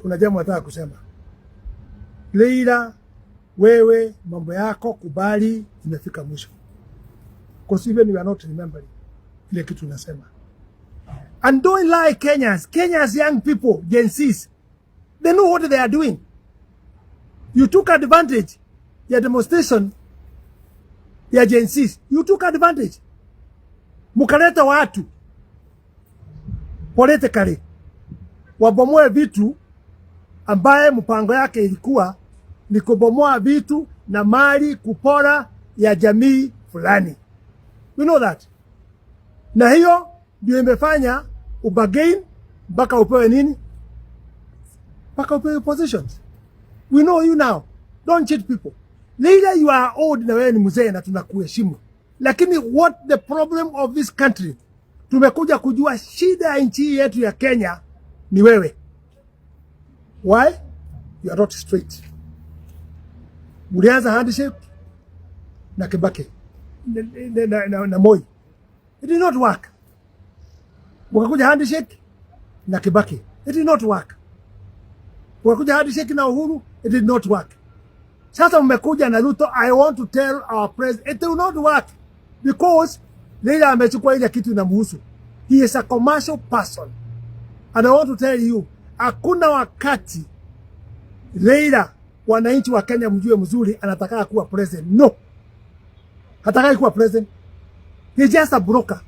kuna jambo nataka kusema. Leila, wewe mambo yako kubali, imefika mwisho. Because even we are not remembering ile kitu nasema. And don't lie Kenyans. Kenyans young people, Gen Zs, they know what they are doing. You took advantage ya demonstration ya Gen Zs. You took advantage. Mukaleta watu politically wabomoe vitu ambaye mpango yake ilikuwa ni kubomoa vitu na mali kupora ya jamii fulani. We know that. Na hiyo ndio imefanya ubagain mpaka upewe nini? Mpaka upewe positions. We know you now. Don't cheat people. Leila, you are old na wewe ni mzee na tunakuheshimu. Lakini what the problem of this country? Tumekuja kujua shida ya nchi yetu ya Kenya ni wewe. Why? You are not straight. Mulianza handshake na Kibaki na Moi. It did not work. Mukakuja handshake na Kibaki. It did not work. Mukakuja handshake na Uhuru. It did not work. Sasa mmekuja na Ruto. I want to tell our president, it will not work. Because Leila amechukua ile kitu inamhusu. He is a commercial person. And I want to tell you, hakuna wakati Leila wananchi wa Kenya mjue mzuri anataka kuwa president. No. Hataka kuwa president. He is just a broker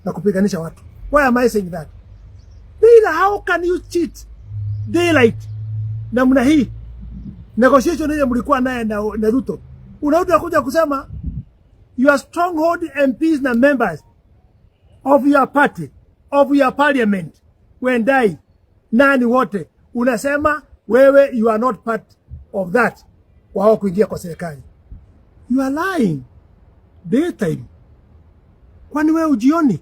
na kupiganisha watu. Why am I saying that? Leila, how can you cheat daylight namna hii? Negotiation ile mlikuwa naye na Ruto. Unarudi kuja kusema your stronghold MPs na members of your party, of your parliament, Wendai, nani wote, unasema wewe you are not part of that, wao kuingia kwa serikali. You are lying. Daytime. Kwani wewe ujioni?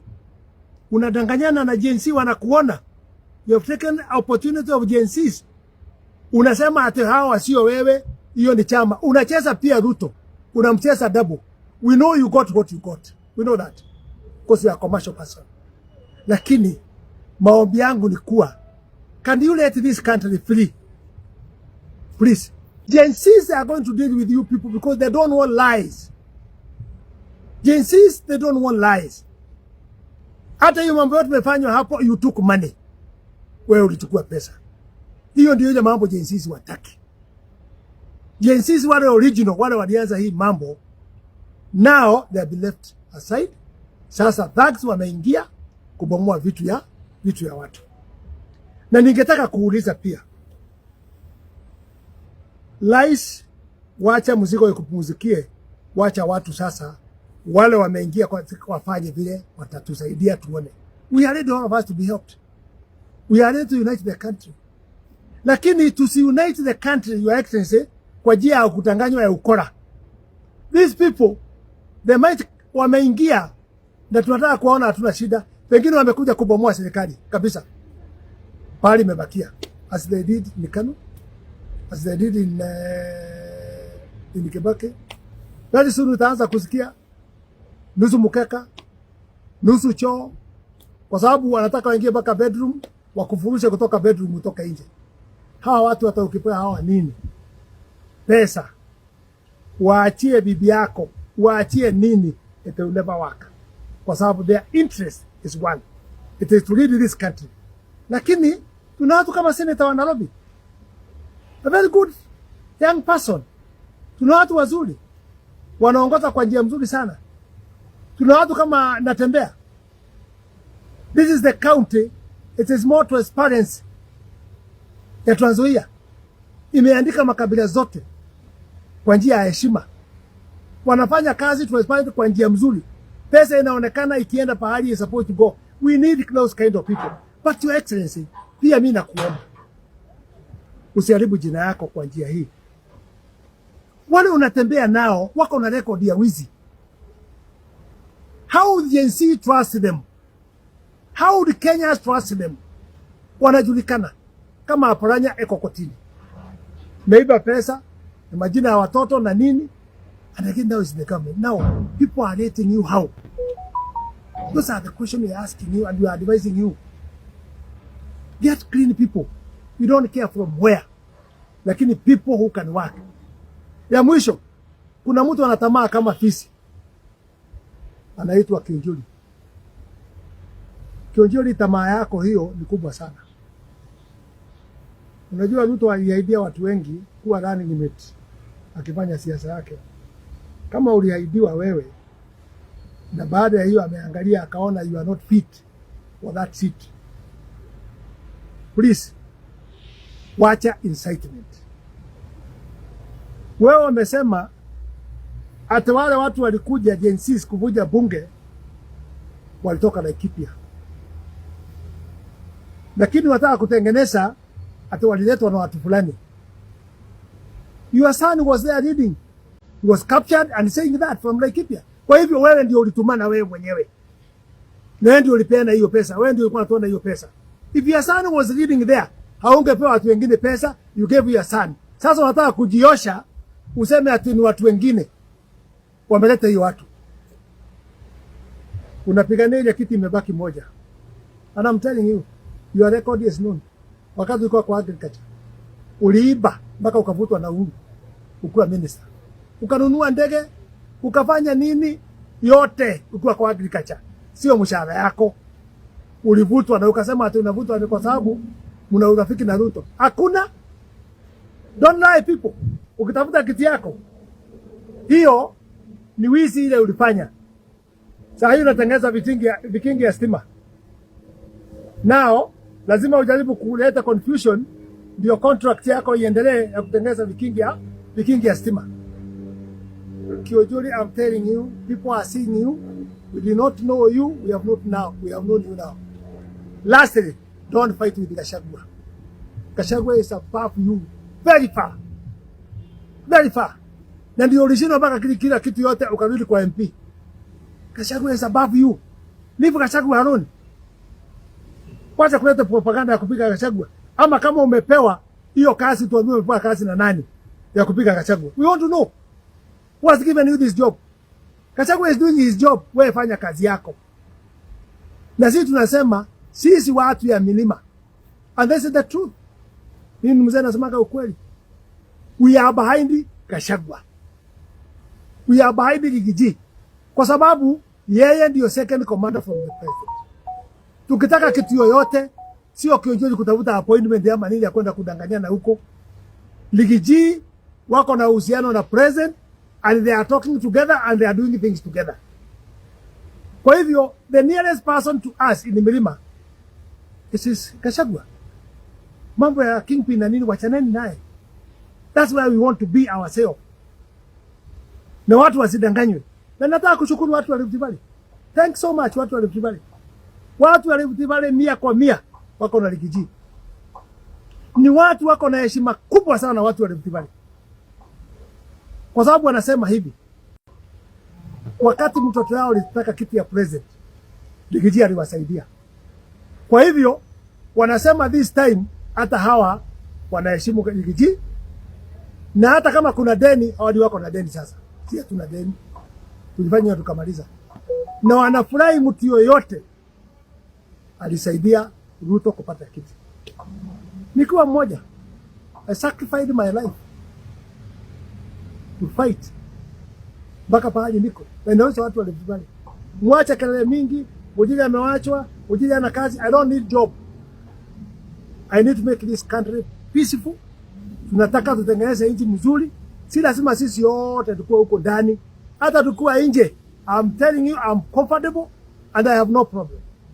Unadanganyana na Gen Z wanakuona. You have taken opportunity of Gen Z. Unasema ati hawa sio wewe, hiyo ni chama. Unacheza pia Ruto. Unamcheza double. We know you got what you got. We know that. Because you are a commercial person. Lakini maombi yangu ni kuwa, can you let this country free? Please. Gen Zs are going to deal with you people because they don't want lies. Gen Zs, they don't want lies. Hata hiyo mambo yote mefanywa hapo, you took money. Wewe ulichukua pesa. Hiyo ndio ile mambo Gen Zs wataki. Gen Zs wale original, wale walianza hii mambo, now they have been left aside. Sasa thugs wameingia kubomoa vitu ya watu. Na ningetaka kuuliza pia, lies, wacha mzigo ikupumuzikie, wacha watu sasa wale wameingia kwa wafanye vile watatusaidia tuone. We are ready all of us to be helped. We are ready to unite the country. Lakini tusiunite the country, your excellency, kwa njia ya kutanganywa ya ukora. These people, they might wameingia na tunataka kuona hatuna shida. Pengine wamekuja kubomoa serikali kabisa. Pali mebakia. As they did in Kanu, as they did in Kibaki. Very soon utaanza kusikia nusu mkeka, nusu choo, kwa sababu wanataka waingie mpaka bedroom, wakufurushe kutoka bedroom kutoka nje. Hawa watu hata ukipewa hawa nini? Pesa. Waachie bibi yako, waachie nini? It will never work. Kwa sababu their interest is one. It is to lead this country. Lakini tuna watu kama senator wa Nairobi, a very good young person. Tuna watu wazuri, wanaongoza kwa njia mzuri sana. Tuna watu kama Natembea. This is the county, it is more transparency. Ya Trans Nzoia imeandika makabila zote kwa njia ya heshima. Wanafanya kazi transparent kwa njia mzuri. Pesa inaonekana ikienda pahali is supposed to go. We need those kind of people. But your excellency, pia mimi nakuomba usiharibu jina yako kwa njia hii. Wale unatembea nao wako na record ya wizi. How the Gen Z trust them? How the Kenyans trust them? Wanajulikana kama Aparanya eko kotini. Meiba pesa, na majina ya watoto na nini. And again, now is the government. Now, people are rating you how? Those are the questions we are asking you and we are advising you. Get clean people. We don't care from where. Lakini people who can work. Ya mwisho, kuna mtu anatamaa kama fisi. Anaitwa Kionjoli. Kionjoli, tamaa yako hiyo ni kubwa sana. Unajua Ruto aliahidia watu wengi kuwa running mate akifanya siasa yake. Kama uliahidiwa wewe na baada ya hiyo ameangalia akaona you are not fit for that seat, please wacha incitement. Wewe wamesema ati wale watu walikuja Gen Z kuvuja bunge walitoka Laikipia, lakini wataka kutengeneza ati waliletwa na watu fulani. Your son was there reading. He was captured and saying that from Laikipia. Kwa hivyo wewe ndio ulitumana wewe mwenyewe. Na wewe ndio ulipeana hiyo pesa. Wewe ndio ulikuwa unatoa hiyo pesa. If your son was reading there, haungepewa watu wengine pesa, you gave your son. Sasa unataka kujiosha useme ati ni watu wengine wameleta hiyo watu. Unapigania ile kiti imebaki moja. And I'm telling you, your record is known. Wakati ulikuwa kwa agriculture, uliiba mpaka ukavutwa na Uhuru ukiwa minister. Ukanunua ndege, ukafanya nini yote ukiwa kwa agriculture. Sio mshahara yako. Ulivutwa na ukasema ati unavutwa kwa sababu mna urafiki na Ruto. Hakuna. Don't lie people. Ukitafuta kiti yako, hiyo ni wizi ile ulifanya. Sasa hiyo unatengeneza vikingi ya stima. Now lazima ujaribu kuleta confusion ndio contract yako iendelee ya kutengeneza vikingi ya stima. Kionjoli, I'm telling you, people are seeing you. We did not know you, we have known you now. Lastly, don't fight with Gachagua. Gachagua is above you very far. Very far. Na ndio original mpaka kila kitu yote ukarudi kwa MP. Gachagua is above you. Leave Gachagua alone. Wacha kuleta propaganda ya kupiga Gachagua. Ama kama umepewa hiyo kazi, tuambie umepewa kazi na nani ya kupiga Gachagua. We want to know who has given you this job. Gachagua is doing his job, wewe fanya kazi yako. Na sisi tunasema sisi watu ya milima. And this is the truth. Mimi mzee nasema ukweli. We are behind Gachagua. We are behind Rigiji. Kwa sababu yeye ndio second commander from the president. Tukitaka kitu yoyote, sio Kionjoli kutafuta appointment ya manini ya kwenda kudanganyana huko. Rigiji wako na uhusiano na president and they are talking together and they are doing things together. Kwa hivyo, the nearest person to us in the milima is Gachagua. Mambo ya kingpin na nini wachaneni naye. That's why we want to be ourselves. Na watu wasidanganywe. Na nataka kushukuru watu wa Rift Valley. Thanks so much watu wa Rift Valley. Watu wa Rift Valley 100% wako na Rigiji. Ni watu wako na heshima kubwa sana watu wa Rift Valley. Kwa sababu wanasema hivi. Wakati mtoto wao alitaka kiti ya president, Rigiji aliwasaidia. Kwa hivyo wanasema this time hata hawa wanaheshimu Rigiji. Na hata kama kuna deni, hawadi wako na deni sasa. Si hatuna deni. Tulifanya tukamaliza. Na wanafurahi mtu yoyote alisaidia Ruto kupata kiti. Nikiwa mmoja, I sacrificed my life to fight. Mpaka pahali niko. Na inaonyesha watu walivibali. Mwacha kelele mingi, Ujiri amewachwa, Ujiri ana kazi. I don't need job. I need to make this country peaceful. Tunataka tutengeneze nchi mzuri. Si lazima sisi yote tukue huko ndani. Hata tukua nje. I'm telling you, I'm comfortable and I have no problem.